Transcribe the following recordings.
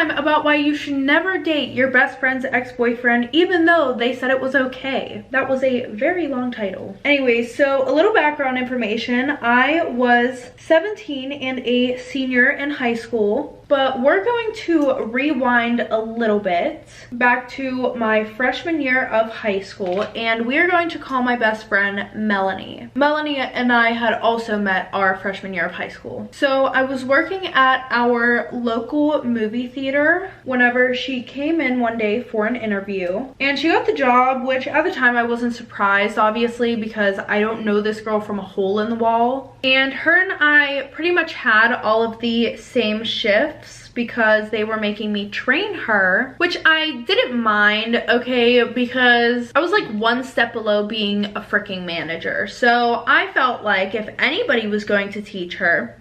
time about why you should never date your best friend's ex-boyfriend even though they said it was okay. That was a very long title. Anyway, so a little background information. I was 17 and a senior in high school. But we're going to rewind a little bit back to my freshman year of high school, and we are going to call my best friend Melanie. Melanie and I had also met our freshman year of high school. So I was working at our local movie theater whenever she came in one day for an interview, and she got the job, which at the time I wasn't surprised, obviously, because I don't know this girl from a hole in the wall. And her and I pretty much had all of the same shifts because they were making me train her, which I didn't mind, okay, because I was like one step below being a freaking manager. So I felt like if anybody was going to teach her,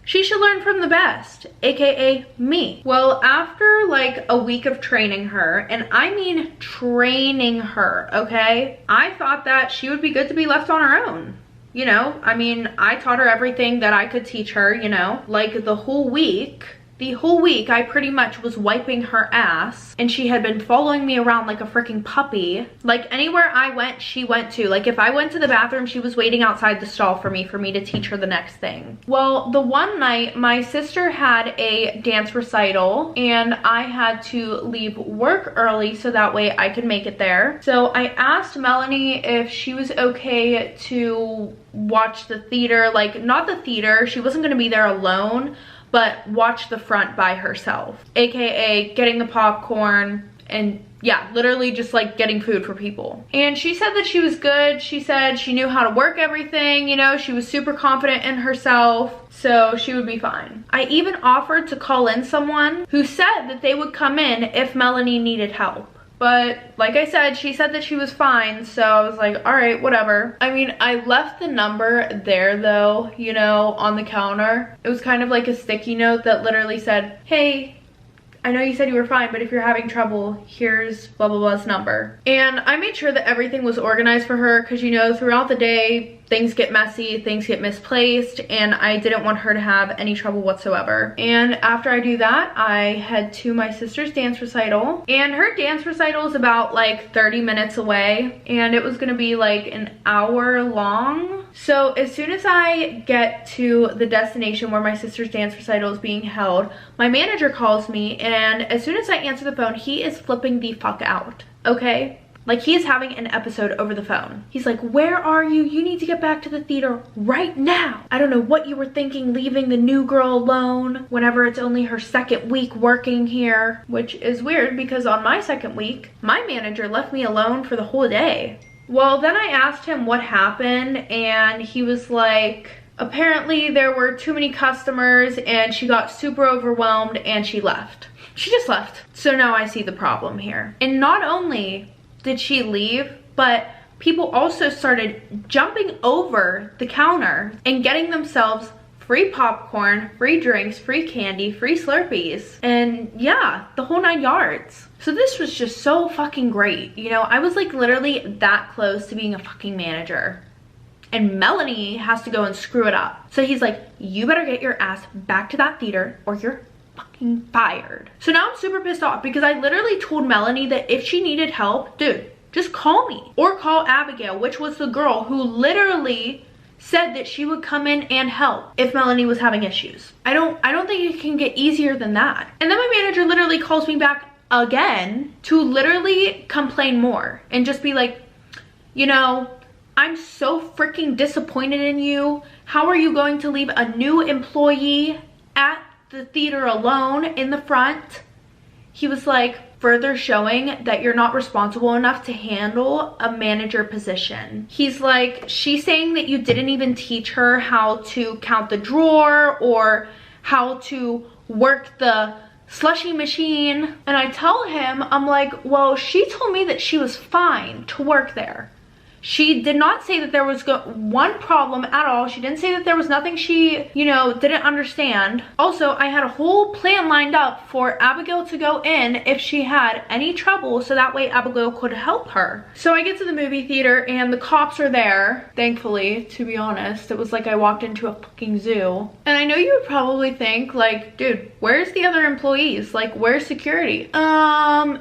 she should learn from the best, aka me. Well, after like a week of training her, and I mean training her, okay, I thought that she would be good to be left on her own. You know, I mean, I taught her everything that I could teach her, you know, like the whole week I pretty much was wiping her ass, and she had been following me around like a freaking puppy. Like anywhere I went, she went to. Like if I went to the bathroom, she was waiting outside the stall for me to teach her the next thing. Well, the one night my sister had a dance recital and I had to leave work early so that way I could make it there. So I asked Melanie if she was okay to watch the theater, like not the theater, she wasn't gonna be there alone, but watch the front by herself, aka getting the popcorn and yeah, literally just like getting food for people. And she said that she was good. She said she knew how to work everything, you know, she was super confident in herself, so she would be fine. I even offered to call in someone who said that they would come in if Melanie needed help. But like I said, she said that she was fine, so I was like, all right, whatever. I mean, I left the number there though, you know, on the counter. It was kind of like a sticky note that literally said, hey, I know you said you were fine, but if you're having trouble, here's blah blah blah's number. And I made sure that everything was organized for her because, you know, throughout the day, things get messy, things get misplaced, and I didn't want her to have any trouble whatsoever. And after I do that, I head to my sister's dance recital, and her dance recital is about like 30 minutes away, and it was gonna be like an hour long. So as soon as I get to the destination where my sister's dance recital is being held, my manager calls me, and as soon as I answer the phone, he is flipping the fuck out, okay? Like he is having an episode over the phone. He's like, where are you? You need to get back to the theater right now. I don't know what you were thinking leaving the new girl alone whenever it's only her second week working here, which is weird because on my second week, my manager left me alone for the whole day. Well, then I asked him what happened, and he was like, apparently there were too many customers and she got super overwhelmed and she left. She just left. So now I see the problem here. And not only did she leave, but people also started jumping over the counter and getting themselves free popcorn, free drinks, free candy, free Slurpees, and yeah, the whole 9 yards. So this was just so fucking great. You know, I was like literally that close to being a fucking manager. And Melanie has to go and screw it up. So he's like, you better get your ass back to that theater or you're fucking fired. So now I'm super pissed off because I literally told Melanie that if she needed help, dude, just call me or call Abigail, which was the girl who literally said that she would come in and help if Melanie was having issues. I don't think it can get easier than that. And then my manager literally calls me back again to literally complain more and just be like, you know, I'm so freaking disappointed in you. How are you going to leave a new employee at the theater alone in the front? He was like, further showing that you're not responsible enough to handle a manager position. He's like, she's saying that you didn't even teach her how to count the drawer or how to work the slushy machine. And I tell him, I'm like, well, she told me that she was fine to work there. She did not say that there was one problem at all. She didn't say that there was nothing she, you know, didn't understand. Also, I had a whole plan lined up for Abigail to go in if she had any trouble, so that way Abigail could help her. So I get to the movie theater and the cops are there, thankfully, to be honest. It was like I walked into a fucking zoo. And I know you would probably think, like, dude, where's the other employees? Like, where's security? Yeah,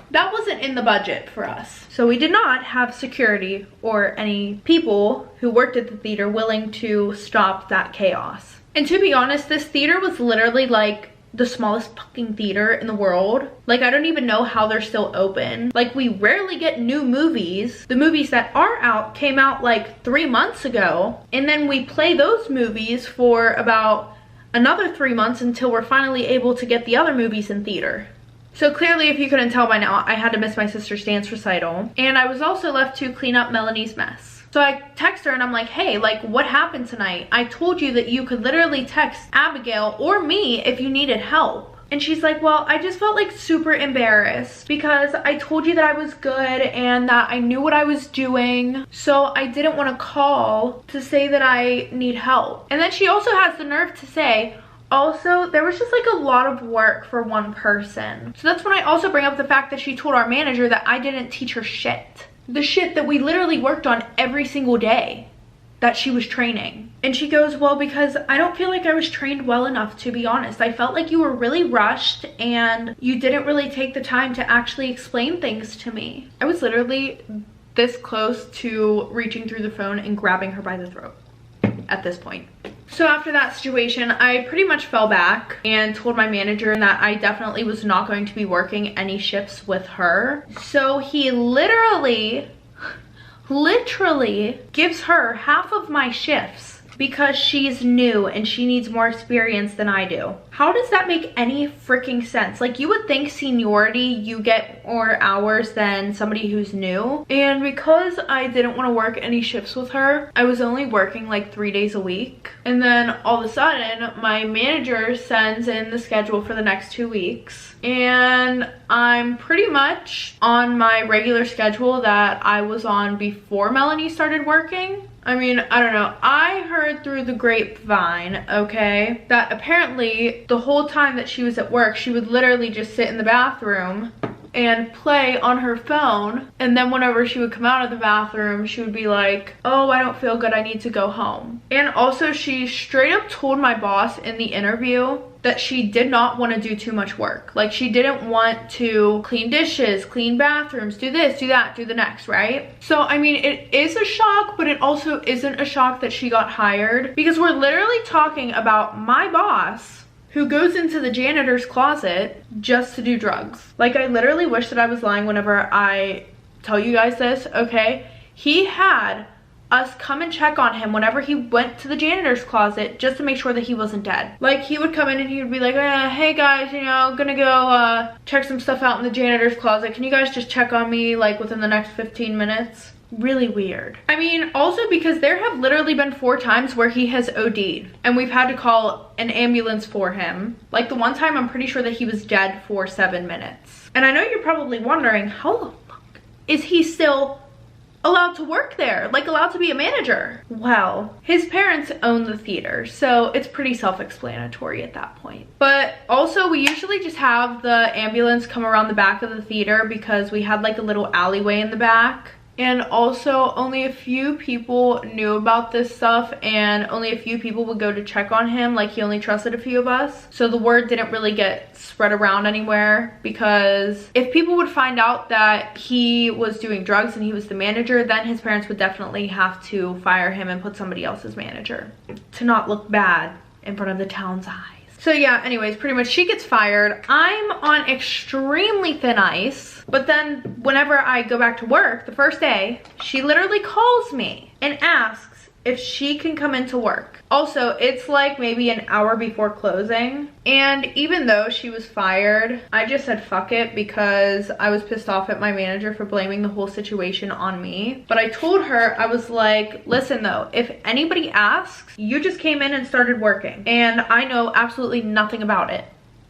that wasn't in the budget for us. So we did not have security or any people who worked at the theater willing to stop that chaos. And to be honest, this theater was literally like the smallest fucking theater in the world. Like, I don't even know how they're still open. Like, we rarely get new movies. The movies that are out came out like 3 months ago. And then we play those movies for about another 3 months until we're finally able to get the other movies in theater. So clearly, if you couldn't tell by now, I had to miss my sister's dance recital. And I was also left to clean up Melanie's mess. So I text her and I'm like, hey, like, what happened tonight? I told you that you could literally text Abigail or me if you needed help. And she's like, well, I just felt like super embarrassed because I told you that I was good and that I knew what I was doing. So I didn't want to call to say that I need help. And then she also has the nerve to say, also, there was just like a lot of work for one person. So that's when I also bring up the fact that she told our manager that I didn't teach her shit. The shit that we literally worked on every single day that she was training. And she goes, well, because I don't feel like I was trained well enough, to be honest. I felt like you were really rushed and you didn't really take the time to actually explain things to me. I was literally this close to reaching through the phone and grabbing her by the throat at this point. So after that situation, I pretty much fell back and told my manager that I definitely was not going to be working any shifts with her. So he literally gives her half of my shifts because she's new and she needs more experience than I do. How does that make any freaking sense? Like, you would think seniority, you get more hours than somebody who's new. And because I didn't want to work any shifts with her, I was only working like 3 days a week. And then all of a sudden, my manager sends in the schedule for the next 2 weeks. And I'm pretty much on my regular schedule that I was on before Melanie started working. I mean, I don't know. I heard through the grapevine, okay, that apparently the whole time that she was at work, she would literally just sit in the bathroom and play on her phone. And then whenever she would come out of the bathroom, she would be like, oh, I don't feel good, I need to go home. And also, she straight up told my boss in the interview that she did not want to do too much work. Like, she didn't want to clean dishes, clean bathrooms, do this, do that, do the next, right? So, I mean, it is a shock, but it also isn't a shock that she got hired, because we're literally talking about my boss who goes into the janitor's closet just to do drugs. Like, I literally wish that I was lying whenever I tell you guys this, okay? He had us come and check on him whenever he went to the janitor's closet just to make sure that he wasn't dead. Like, he would come in and he would be like, hey guys, you know, gonna go check some stuff out in the janitor's closet. Can you guys just check on me like within the next 15 minutes? Really weird. I mean, also because there have literally been 4 times where he has OD'd and we've had to call an ambulance for him. Like, the one time I'm pretty sure that he was dead for 7 minutes. And I know you're probably wondering, how the fuck is he still allowed to work there, like allowed to be a manager? Well, his parents own the theater, so it's pretty self-explanatory at that point. But also, we usually just have the ambulance come around the back of the theater because we had like a little alleyway in the back. And also, only a few people knew about this stuff and only a few people would go to check on him. Like, he only trusted a few of us. So the word didn't really get spread around anywhere, because if people would find out that he was doing drugs and he was the manager, then his parents would definitely have to fire him and put somebody else as manager to not look bad in front of the town's eyes. So yeah, anyways, pretty much she gets fired. I'm on extremely thin ice. But then whenever I go back to work, the first day, she literally calls me and asks if she can come into work. Also, it's like maybe an hour before closing. And even though she was fired, I just said fuck it because I was pissed off at my manager for blaming the whole situation on me. But I told her, I was like, listen though, if anybody asks, you just came in and started working. And I know absolutely nothing about it.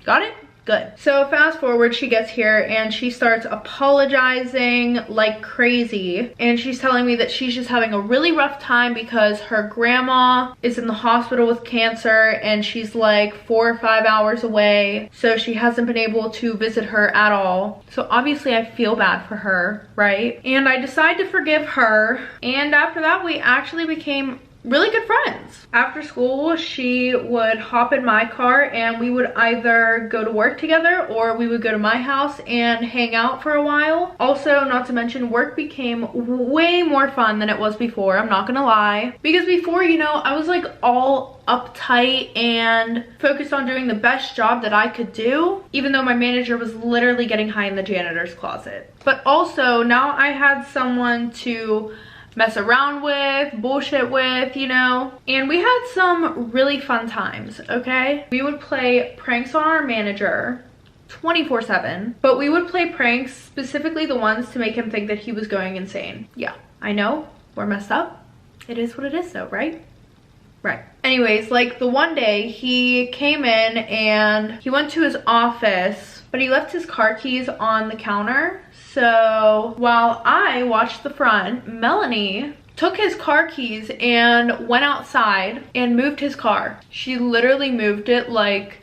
Got it? Good. So fast forward, she gets here and she starts apologizing like crazy. And she's telling me that she's just having a really rough time because her grandma is in the hospital with cancer and she's like 4 or 5 hours away. So she hasn't been able to visit her at all. So obviously I feel bad for her, right? And I decide to forgive her. And after that, we actually became really good friends. After school, she would hop in my car and we would either go to work together or we would go to my house and hang out for a while. Also, not to mention, work became way more fun than it was before, I'm not gonna lie. Because before, you know, I was like all uptight and focused on doing the best job that I could do, even though my manager was literally getting high in the janitor's closet. But also, now I had someone to mess around with, bullshit with, you know. And we had some really fun times, okay? We would play pranks on our manager 24/7, but we would play pranks, specifically the ones to make him think that he was going insane. Yeah, I know, we're messed up. It is what it is though, right? Right. Anyways, like the one day he came in and he went to his office, but he left his car keys on the counter. So while I watched the front, Melanie took his car keys and went outside and moved his car. She literally moved it like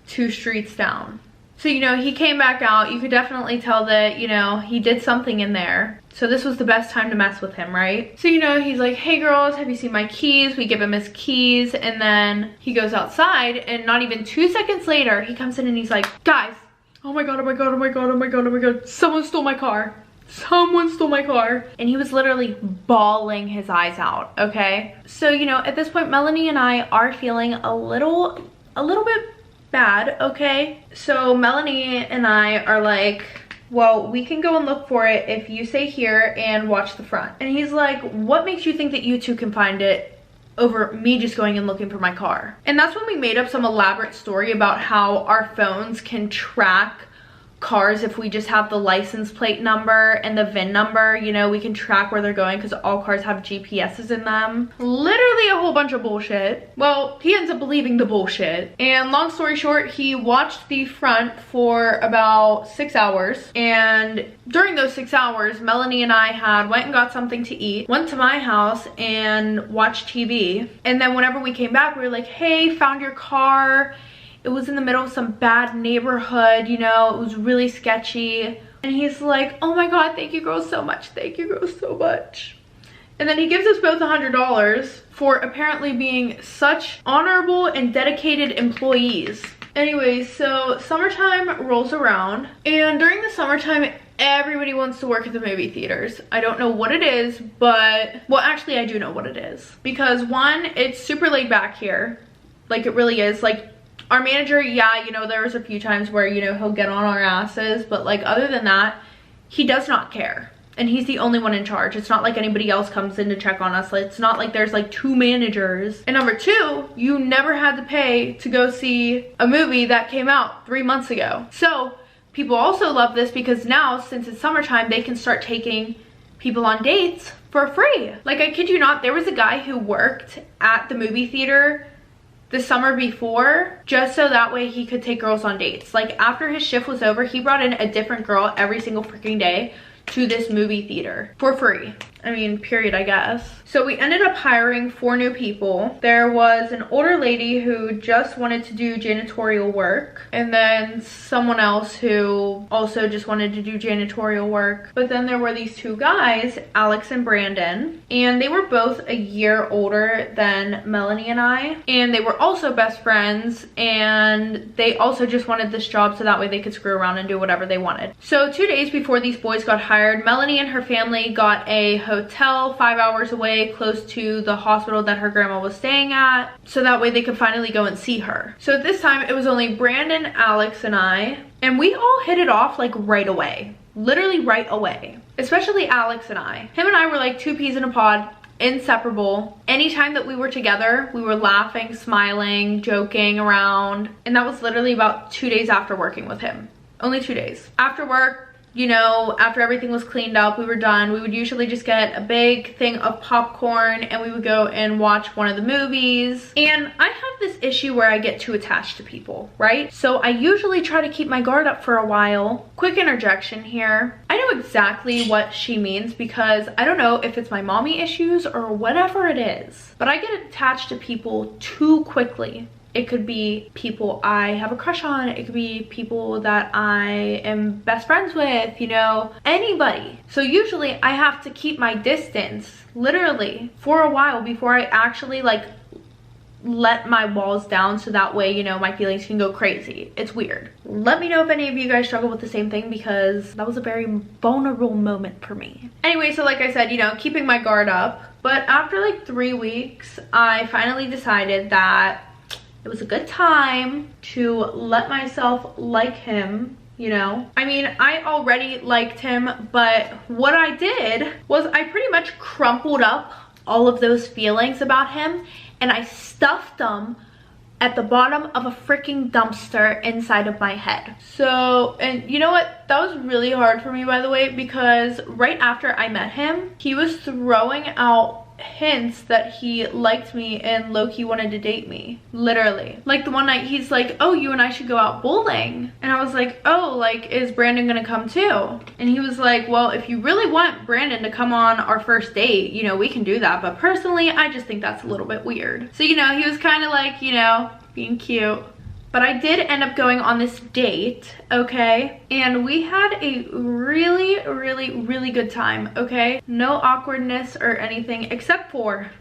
2 streets down. So, you know, he came back out. You could definitely tell that, you know, he did something in there. So this was the best time to mess with him, right? So, you know, he's like, hey girls, have you seen my keys? We give him his keys and then he goes outside and not even 2 seconds later, he comes in and he's like, guys, oh my god, oh my god, oh my god, oh my god, oh my god, someone stole my car. Someone stole my car. And he was literally bawling his eyes out, okay? So, you know, at this point, Melanie and I are feeling a little bit bad, okay? So Melanie and I are like, well, we can go and look for it if you stay here and watch the front. And he's like, what makes you think that you two can find it over me just going and looking for my car? And that's when we made up some elaborate story about how our phones can track cars if we just have the license plate number and the VIN number. You know, we can track where they're going because all cars have GPSs in them. Literally a whole bunch of bullshit. Well, he ends up believing the bullshit. And long story short, he watched the front for about 6 hours. And during those 6 hours, Melanie and I went and got something to eat, went to my house and watched TV. And then whenever we came back, we were like, hey, found your car. It was in the middle of some bad neighborhood, you know, it was really sketchy. And he's like, oh my god, thank you girls so much. Thank you girls so much. And then he gives us both $100 for apparently being such honorable and dedicated employees. Anyways, so summertime rolls around. And during the summertime, everybody wants to work at the movie theaters. I don't know what it is, but, well, actually I do know what it is. Because one, it's super laid back here. Like it really is. Like, our manager, yeah, you know, there was a few times where, you know, he'll get on our asses, but like other than that, he does not care. And he's the only one in charge. It's not like anybody else comes in to check on us. Like, it's not like there's like 2 managers. And number 2, you never had to pay to go see a movie that came out 3 months ago. So people also love this because now, since it's summertime, they can start taking people on dates for free. Like, I kid you not, there was a guy who worked at the movie theater the summer before, just so that way he could take girls on dates. Like, after his shift was over, he brought in a different girl every single freaking day to this movie theater for free. I mean, period, I guess. So we ended up hiring 4 new people. There was an older lady who just wanted to do janitorial work, and then someone else who also just wanted to do janitorial work. But then there were these 2 guys, Alex and Brandon, and they were both a year older than Melanie and I, and they were also best friends, and they also just wanted this job so that way they could screw around and do whatever they wanted. So 2 days before these boys got hired, Melanie and her family got a hotel 5 hours away, close to the hospital that her grandma was staying at, so that way they could finally go and see her. So at this time, it was only Brandon, Alex, and I, and we all hit it off like right away. Literally right away. Especially Alex and I. Him and I were like 2 peas in a pod, inseparable. Anytime that we were together, we were laughing, smiling, joking around, and that was literally about 2 days after working with him. Only 2 days. After work, you know, after everything was cleaned up, we were done, we would usually just get a big thing of popcorn and we would go and watch one of the movies. And I have this issue where I get too attached to people, right? So I usually try to keep my guard up for a while. Quick interjection here. I know exactly what she means because I don't know if it's my mommy issues or whatever it is, but I get attached to people too quickly. It could be people I have a crush on. It could be people that I am best friends with, you know, anybody. So usually I have to keep my distance, literally, for a while before I actually like let my walls down, so that way, you know, my feelings can go crazy. It's weird. Let me know if any of you guys struggle with the same thing, because that was a very vulnerable moment for me. Anyway, so like I said, you know, keeping my guard up. But after like 3 weeks, I finally decided that it was a good time to let myself like him, you know. I mean, I already liked him, but what I did was I pretty much crumpled up all of those feelings about him and I stuffed them at the bottom of a freaking dumpster inside of my head. So, and you know what? That was really hard for me, by the way, because right after I met him, he was throwing out hints that he liked me and low-key wanted to date me, literally. Like the one night he's like, oh, you and I should go out bowling, and I was like, oh, like, is Brandon gonna come too? And he was like, well, if you really want Brandon to come on our first date, you know, we can do that, but personally I just think that's a little bit weird. So, you know, he was kind of like, you know, being cute. But I did end up going on this date, okay? And we had a really, really, really good time, okay? No awkwardness or anything, except for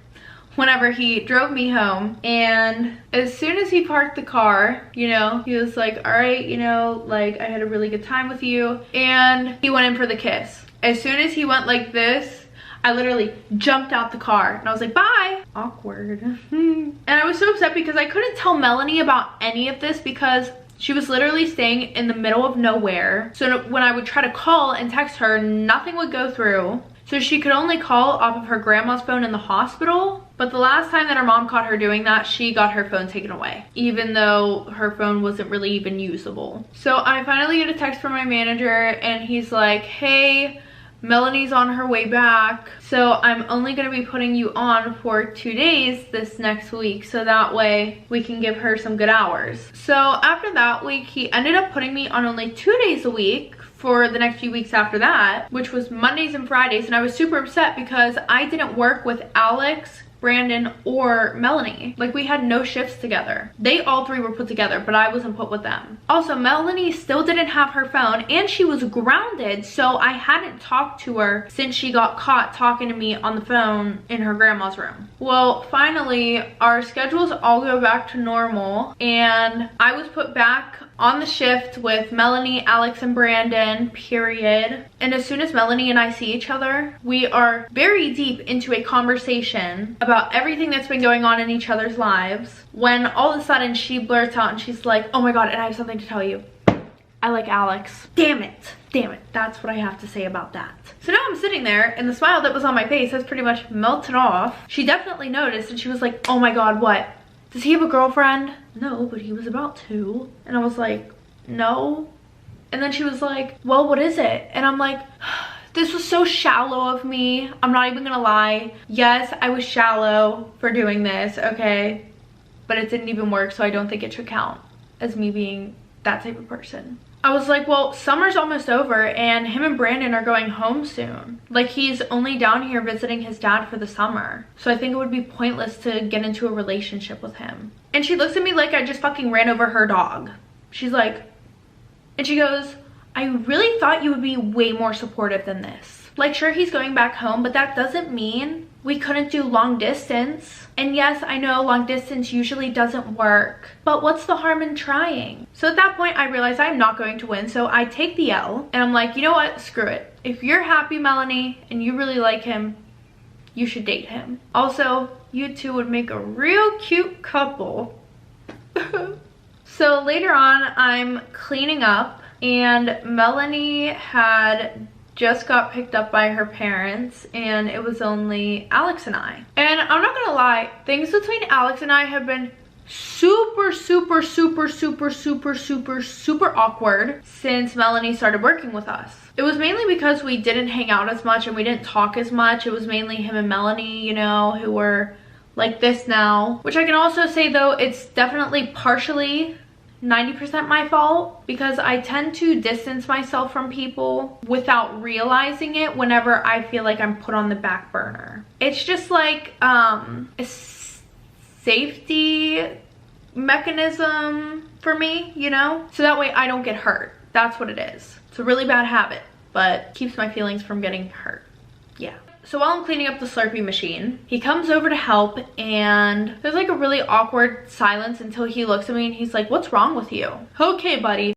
whenever he drove me home. And as soon as he parked the car, you know, he was like, all right, you know, like, I had a really good time with you. And he went in for the kiss. As soon as he went like this, I literally jumped out the car and I was like, bye. Awkward. And I was so upset because I couldn't tell Melanie about any of this because she was literally staying in the middle of nowhere. So when I would try to call and text her, nothing would go through. So she could only call off of her grandma's phone in the hospital. But the last time that her mom caught her doing that, she got her phone taken away, even though her phone wasn't really even usable. So I finally get a text from my manager and he's like, hey, Melanie's on her way back, so I'm only going to be putting you on for 2 days this next week, so that way we can give her some good hours. So after that week, he ended up putting me on only 2 days a week for the next few weeks after that, which was Mondays and Fridays, and I was super upset because I didn't work with Alex, Brandon, or Melanie. Like, we had no shifts together. They all three were put together, but I wasn't put with them. Also, Melanie still didn't have her phone and she was grounded, so I hadn't talked to her since she got caught talking to me on the phone in her grandma's room. Well, finally, our schedules all go back to normal and I was put back on the shift with Melanie, Alex, and Brandon, period. And as soon as Melanie and I see each other, we are very deep into a conversation about everything that's been going on in each other's lives, when all of a sudden she blurts out and she's like, oh my god, and I have something to tell you. I like Alex. Damn it. Damn it. That's what I have to say about that. So now I'm sitting there and the smile that was on my face has pretty much melted off. She definitely noticed and she was like, oh my god, what? Does he have a girlfriend? No, but he was about to. And I was like, no. And then she was like, well, what is it? And I'm like, this was so shallow of me. I'm not even gonna lie. Yes, I was shallow for doing this, okay? But it didn't even work, so I don't think it should count as me being that type of person. I was like, well, summer's almost over and him and Brandon are going home soon. Like, he's only down here visiting his dad for the summer. So I think it would be pointless to get into a relationship with him. And she looks at me like I just fucking ran over her dog. She's like, and she goes, I really thought you would be way more supportive than this. Like, sure, he's going back home, but that doesn't mean we couldn't do long distance. And yes, I know long distance usually doesn't work, but what's the harm in trying? So at that point, I realized I'm not going to win, so I take the L, and I'm like, you know what? Screw it. If you're happy, Melanie, and you really like him, you should date him. Also, you two would make a real cute couple. So later on, I'm cleaning up, and Melanie had just got picked up by her parents and it was only Alex and I. And I'm not gonna lie, things between Alex and I have been super, super, super, super, super, super, super awkward since Melanie started working with us. It was mainly because we didn't hang out as much and we didn't talk as much. It was mainly him and Melanie, you know, who were like this now. Which I can also say though, it's definitely partially 90% my fault because I tend to distance myself from people without realizing it whenever I feel like I'm put on the back burner. It's just like a safety mechanism for me, you know? So that way I don't get hurt. That's what it is. It's a really bad habit, but keeps my feelings from getting hurt. Yeah. So while I'm cleaning up the Slurpee machine, he comes over to help and there's like a really awkward silence until he looks at me and he's like, "What's wrong with you?" "Okay, buddy."